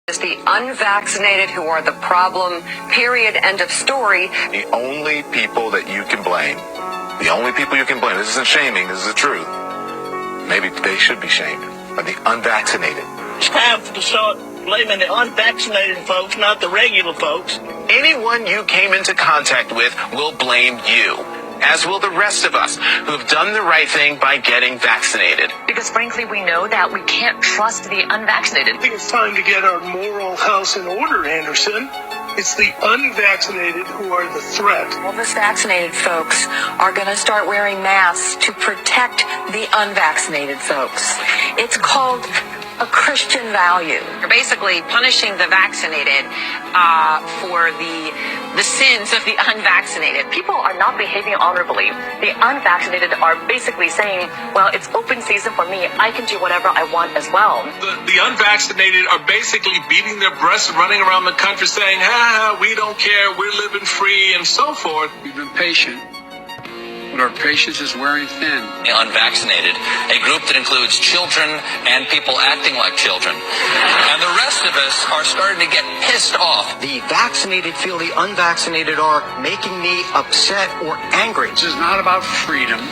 It's the unvaccinated who are the problem, period, end of story. The only people that you can blame, this isn't shaming, this is the truth. Maybe they should be shamed, are the unvaccinated. It's time to start blaming the unvaccinated folks, not the regular folks. Anyone you came into contact with will blame you, as will the rest of us who have done the right thing by getting vaccinated. Because frankly, we know that we can't trust the unvaccinated. I think it's time to get our moral house in order, Anderson. It's the unvaccinated who are the threat. All the vaccinated folks are going to start wearing masks to protect the unvaccinated folks. It's called a Christian value. You're basically punishing the vaccinated for the sins of the unvaccinated. People are not behaving honorably. The unvaccinated are basically saying, well, it's open season for me. I can do whatever I want as well. The unvaccinated are basically beating their breasts, running around the country saying, we don't care, we're living free, and so forth. We've been patient, but our patience is wearing thin. The unvaccinated, a group that includes children and people acting like children. And the rest of us are starting to get pissed off. The vaccinated feel the unvaccinated are making me upset or angry. This is not about freedom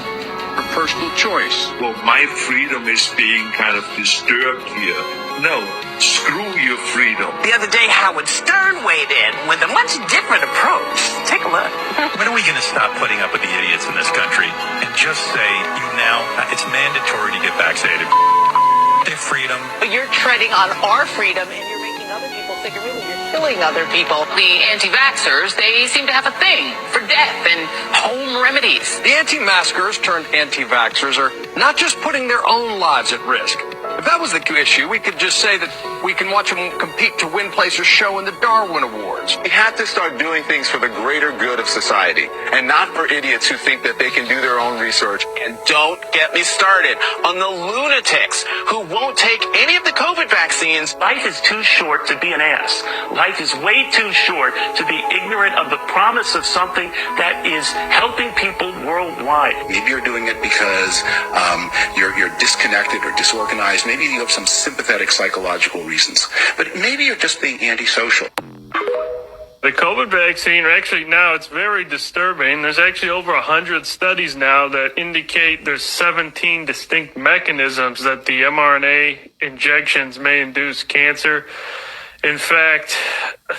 or personal choice. Well, my freedom is being kind of disturbed here. No, screw your freedom. The other day, Howard Stern weighed in with a much different approach. Take a look. When are we going to stop putting up with the idiots in this country and just say, it's mandatory to get vaccinated? Their freedom. But you're treading on our freedom and you're making other people think really you're killing other people. The anti-vaxxers, they seem to have a thing for death and home remedies. The anti-maskers turned anti-vaxxers are not just putting their own lives at risk. If that was the issue, we could just say that we can watch them compete to win place or show in the Darwin Awards. We have to start doing things for the greater good of society, and not for idiots who think that they can do their own research. And don't get me started on the lunatics who won't take any of the COVID vaccines. Life is too short to be an ass. Life is way too short to be ignorant of the promise of something that is helping people worldwide. Maybe you're doing it because you're disconnected or disorganized. Maybe you have some sympathetic psychological reasons. But maybe you're just being antisocial. The COVID vaccine, actually now it's very disturbing. There's actually over 100 studies now that indicate there's 17 distinct mechanisms that the mRNA injections may induce cancer. In fact,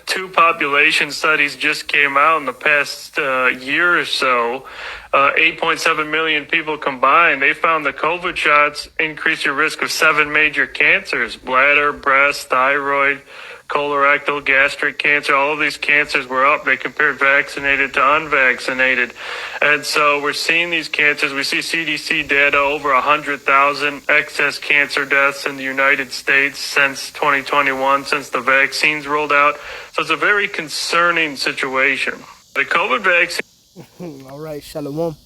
2 population studies just came out in the past year or so. 8.7 million people combined. They found the COVID shots increase your risk of 7 major cancers: bladder, breast, thyroid, colorectal, gastric cancer. All of these cancers were up. They compared vaccinated to unvaccinated. And so we're seeing these cancers. We see CDC data over 100,000 excess cancer deaths in the United States since 2021, since the vaccines rolled out. So it's a very concerning situation. The COVID vaccine. All right, Shalom.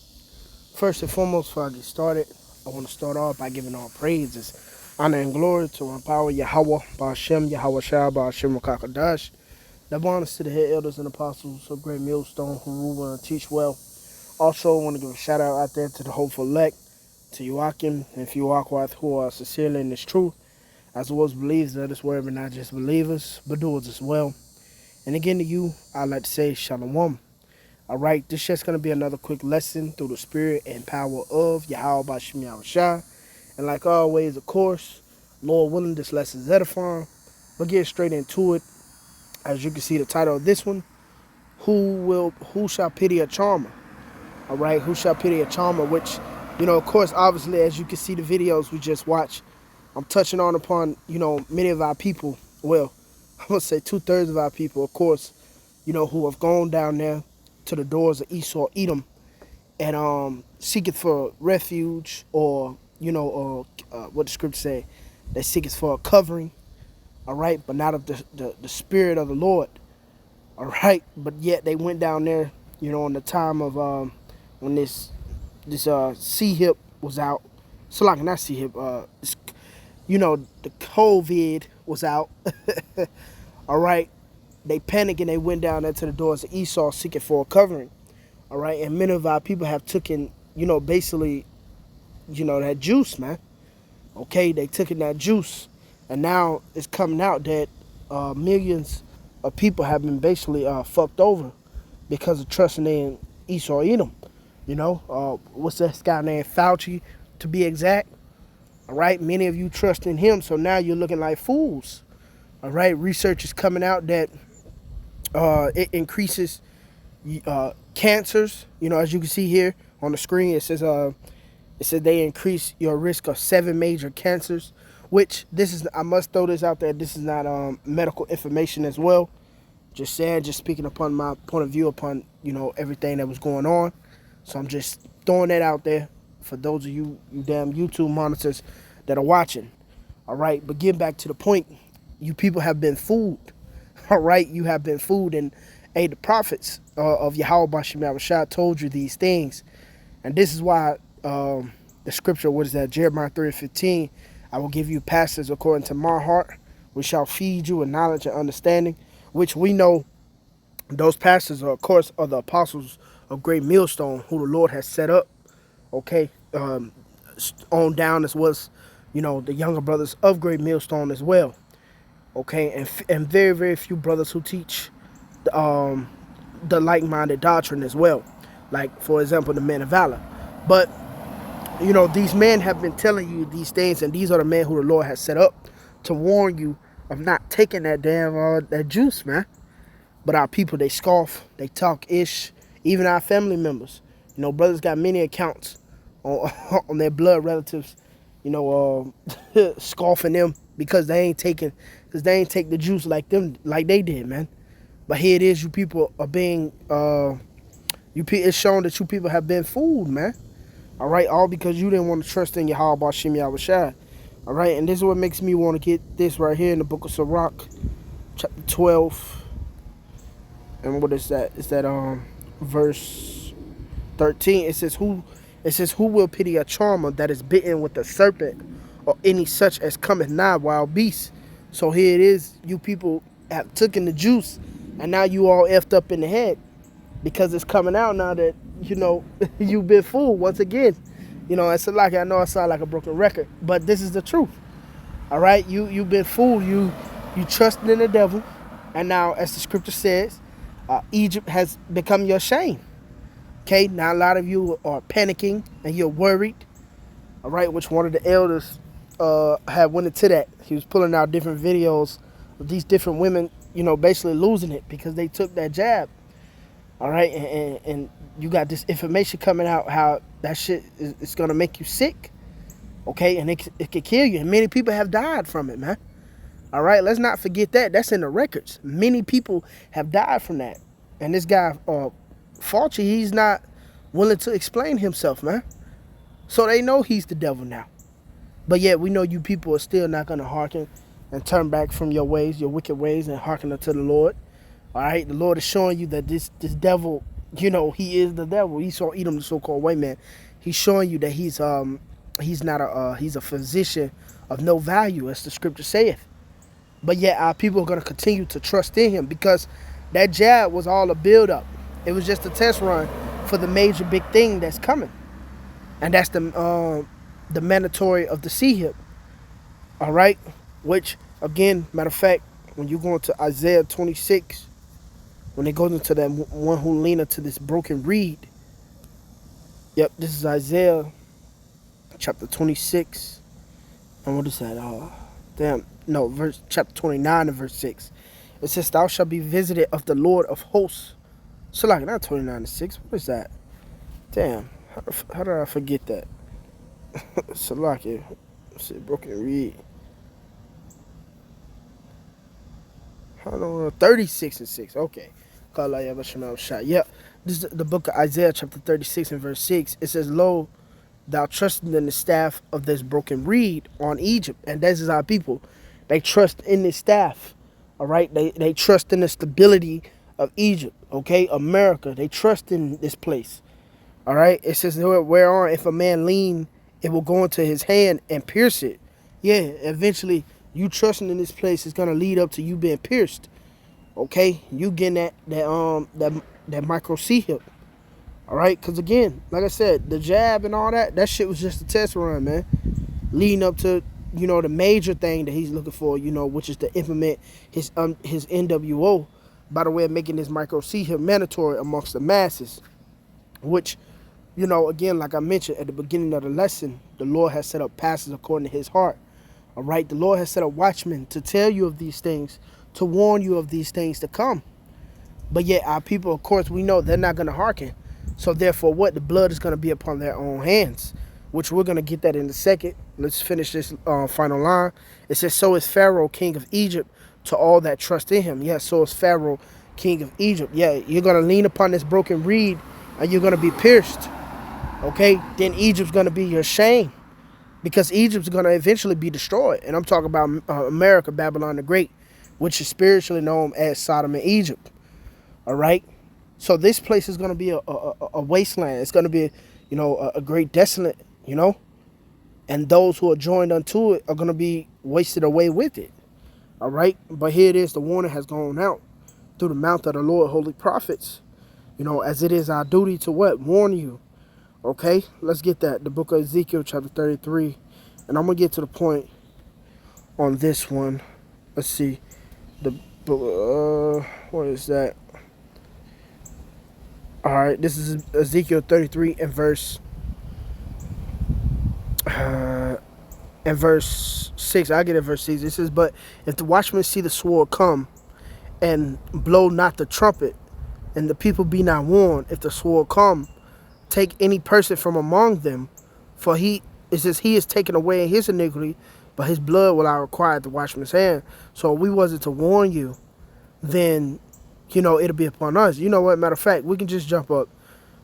First and foremost, before I get started, I want to start off by giving all praises, honor, and glory to our power, Yahawah, bahasham, Yahawashi, bahasham, Rachaa Qadash. Double honors to the head elders and apostles of Great Millstone who rule and teach well. Also, I want to give a shout out there to the hopeful elect, to Joachim and Yahawah, who are sincerely in this truth, as well as believers of this word, but not just believers, but doers as well. And again to you, I'd like to say Shalom. All right, this is just going to be another quick lesson through the spirit and power of Yahawah Bashim Yahawashi. And like always, of course, Lord willing, this lesson is edifying. But get straight into it. As you can see, the title of this one, Who Shall Pity a Charmer? All right, who shall pity a charmer? Which, of course, obviously, as you can see the videos we just watched, I'm touching on upon, many of our people. Well, I'm going to say 2/3 of our people, of course, who have gone down there to the doors of Esau, Edom, and seeketh for refuge, or what the scripture say, they seeketh for a covering, all right, but not of the spirit of the Lord, all right, but yet they went down there, in the time of when this sea hip was out, so like not sea hip, the COVID was out, all right. They panicked and they went down there to the doors of Esau seeking for a covering. All right. And many of our people have taken, basically, that juice, man. Okay. They took in that juice. And now it's coming out that, millions of people have been basically fucked over because of trusting in Esau Edom. You know, what's this guy named Fauci, to be exact? All right, many of you trust in him, so now you're looking like fools. All right, research is coming out that it increases cancers. You know, as you can see here on the screen, it says they increase your risk of 7 major cancers. Which this is, I must throw this out there. This is not medical information as well. Just saying, just speaking upon my point of view upon, you know, everything that was going on. So I'm just throwing that out there for those of you damn YouTube monitors that are watching. All right, but getting back to the point, you people have been fooled. All right, you have been fooled, and the prophets of Yahawah told you these things, and this is why the scripture, what is that? Jeremiah 3:15. I will give you pastors according to my heart, which shall feed you with knowledge and understanding. Which we know those pastors are, of course, are the apostles of Great Millstone, who the Lord has set up, okay, on down as was, you know, the younger brothers of Great Millstone as well, okay, and very, very few brothers who teach the like-minded doctrine as well, like, for example, the men of valor. But, you know, these men have been telling you these things, and these are the men who the Lord has set up to warn you of not taking that damn that juice, man. But our people, they scoff, they talk ish, even our family members. You know, brothers got many accounts on their blood relatives, you know, scoffing them because they ain't take the juice like they did, man. But here it is, you people are being it's shown that you people have been fooled, man. All right, all because you didn't want to trust in Yahawashi. All right, and this is what makes me want to get this right here in the book of Sirach, chapter 12. And what is that? Is that verse 13? It says, who will pity a charmer that is bitten with a serpent, or any such as cometh nigh wild beasts? So here it is, you people have taken the juice, and now you all effed up in the head, because it's coming out now that, you know, you've been fooled once again. You know, it's like, I know I sound like a broken record, but this is the truth. All right, you've been fooled. You trusted in the devil, and now, as the scripture says, Egypt has become your shame. Okay, now a lot of you are panicking and you're worried. All right, which one of the elders had went into that. He was pulling out different videos of these different women, you know, basically losing it because they took that jab. All right, and you got this information coming out how that shit is going to make you sick. Okay, and it could kill you. And many people have died from it, man. All right, let's not forget that. That's in the records. Many people have died from that. And this guy, Fauci, he's not willing to explain himself, man. So they know he's the devil now. But yet we know you people are still not going to hearken and turn back from your ways, your wicked ways, and hearken unto the Lord. All right, the Lord is showing you that this devil, you know, he is the devil. Esau Edom, the so-called white man. He's showing you that he's a physician of no value, as the scripture saith. But yet our people are going to continue to trust in him, because that jab was all a build-up. It was just a test run for the major big thing that's coming, and that's the mandatory of the sea hip. All right, which again, matter of fact, when you go into Isaiah 26, when it goes into that one who lean into this broken reed. Yep, this is Isaiah chapter 26, and what is that? Chapter 29 and verse 6. It says, "Thou shalt be visited of the Lord of hosts." So like, not 29 and 6. What is that? Damn, how did I forget that? So like, let's see, broken reed. Hold on, 36 and 6. Okay. Yeah, this is the book of Isaiah chapter 36 and verse 6. It says, "Lo, thou trusted in the staff of this broken reed on Egypt." And this is our people. They trust in this staff. All right. They trust in the stability of Egypt. Okay. America. They trust in this place. All right. It says, "Whereon if a man lean, it will go into his hand and pierce it." Yeah. Eventually, you trusting in this place is going to lead up to you being pierced. Okay. You getting that micro C hip. All right, because again, like I said, the jab and all that shit was just a test run, man. Leading up to, the major thing that he's looking for, which is to implement his NWO by the way of making this micro C here mandatory amongst the masses, which, again, like I mentioned at the beginning of the lesson, the Lord has set up pastors according to his heart. All right, the Lord has set up watchmen to tell you of these things, to warn you of these things to come. But yet our people, of course, we know they're not going to hearken. So therefore, what? The blood is going to be upon their own hands, which we're going to get that in a second. Let's finish this final line. It says, so is Pharaoh, king of Egypt, to all that trust in him. Yeah, so is Pharaoh, king of Egypt. Yeah, you're going to lean upon this broken reed and you're going to be pierced. Okay, then Egypt's going to be your shame, because Egypt's going to eventually be destroyed. And I'm talking about America, Babylon the Great, which is spiritually known as Sodom and Egypt. All right. So this place is going to be a wasteland. It's going to be, a great desolate, and those who are joined unto it are going to be wasted away with it. All right. But here it is. The warning has gone out through the mouth of the Lord, holy prophets, as it is our duty to what? Warn you. Okay. Let's get that. The book of Ezekiel, chapter 33. And I'm going to get to the point on this one. Let's see. What is that? All right, this is Ezekiel 33 and verse 6. I get it, verse 6. It says, but if the watchmen see the sword come and blow not the trumpet, and the people be not warned, if the sword come, take any person from among them, for he is taken away in his iniquity, but his blood will I require at the watchman's hand. So if we wasn't to warn you, then it'll be upon us. You know what? Matter of fact, we can just jump up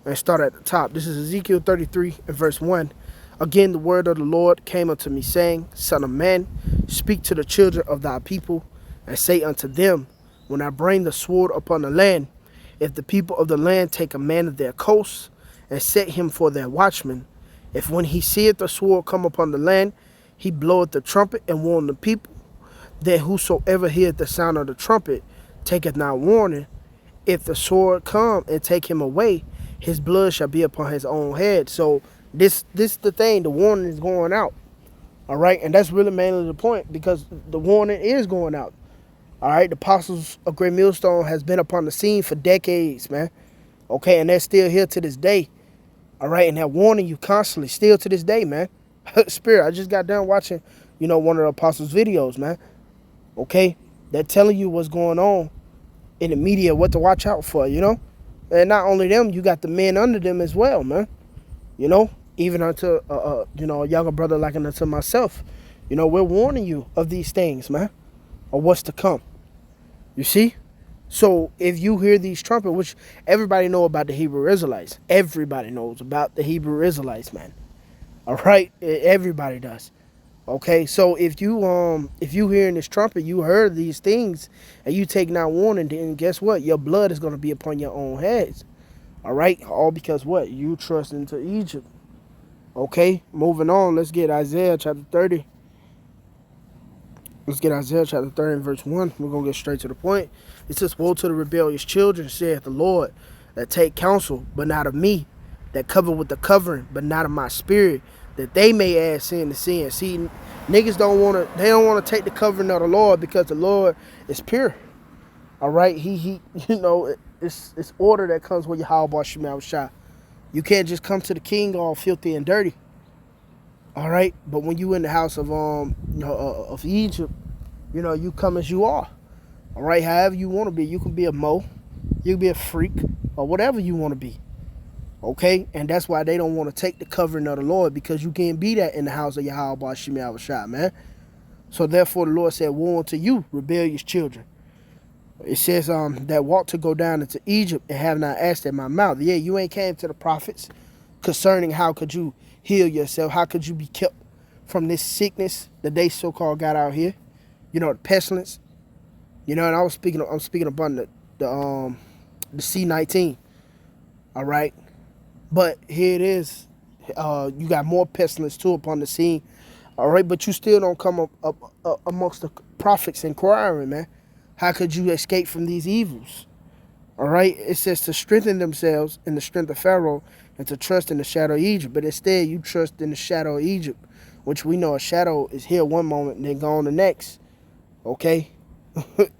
and start at the top. This is Ezekiel 33 and verse 1. Again, the word of the Lord came unto me, saying, Son of man, speak to the children of thy people, and say unto them, when I bring the sword upon the land, if the people of the land take a man of their coasts, and set him for their watchman, if when he seeth the sword come upon the land, he bloweth the trumpet and warn the people, that whosoever heareth the sound of the trumpet taketh not warning, if the sword come and take him away, his blood shall be upon his own head. So this the thing, the warning is going out. All right, and that's really mainly the point, because the warning is going out. All right, the apostles of Great Millstone has been upon the scene for decades, man. Okay, and they're still here to this day. All right, and they're warning you constantly, still to this day, man. Spirit, I just got done watching, one of the apostles' videos, man. Okay, they're telling you what's going on in the media, what to watch out for, And not only them, you got the men under them as well, man. Even unto, a younger brother like unto myself. We're warning you of these things, man, or what's to come. You see? So if you hear these trumpets, which everybody know about the Hebrew Israelites. Everybody knows about the Hebrew Israelites, man. All right? Everybody does. Okay, so if you hearing this trumpet, you heard these things, and you take not warning, then guess what? Your blood is going to be upon your own heads. All right, all because what? You trust into Egypt. Okay, moving on. Let's get Isaiah chapter 30. Let's get Isaiah chapter 30 and verse 1. We're going to get straight to the point. It says, woe to the rebellious children, saith the Lord, that take counsel, but not of me, that cover with the covering, but not of my spirit, that they may add sin to sin. See, niggas don't want to take the covering of the Lord, because the Lord is pure. All right, he it's order that comes with Yahawashi. You can't just come to the king all filthy and dirty. All right, but when you in the house of Egypt, you come as you are. All right, however you want to be. You can be a mo, you can be a freak, or whatever you want to be. Okay, and that's why they don't want to take the covering of the Lord, because you can't be that in the house of Yahawashi, man. So therefore the Lord said, woe unto you, rebellious children. It says that walk to go down into Egypt and have not asked at my mouth. Yeah, you ain't came to the prophets concerning how could you heal yourself, how could you be kept from this sickness that they so-called got out here, the pestilence. And I'm speaking about the C-19. All right. But here it is. You got more pestilence too upon the scene. All right, but you still don't come up amongst the prophets inquiring, man. How could you escape from these evils? All right, it says to strengthen themselves in the strength of Pharaoh and to trust in the shadow of Egypt. But instead, you trust in the shadow of Egypt, which we know a shadow is here one moment and then gone the next. Okay?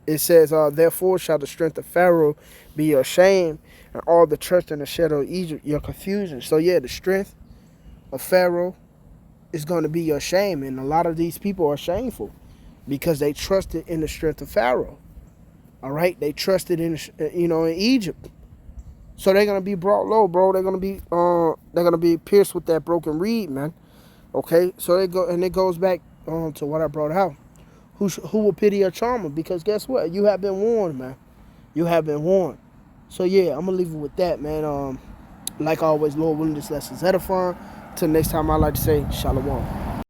It says, therefore shall the strength of Pharaoh be your shame, and all the trust in the shadow of Egypt your confusion. So yeah, the strength of Pharaoh is going to be your shame, and a lot of these people are shameful because they trusted in the strength of Pharaoh. All right, they trusted in in Egypt, so they're gonna be brought low, bro. They're gonna be pierced with that broken reed, man. Okay, so it goes back to what I brought out. Who will pity a charmer? Because guess what? You have been warned, man. You have been warned. So yeah, I'm gonna leave it with that, man. Like always, Lord willing, this lesson's edifying. Till next time, I like to say shalom.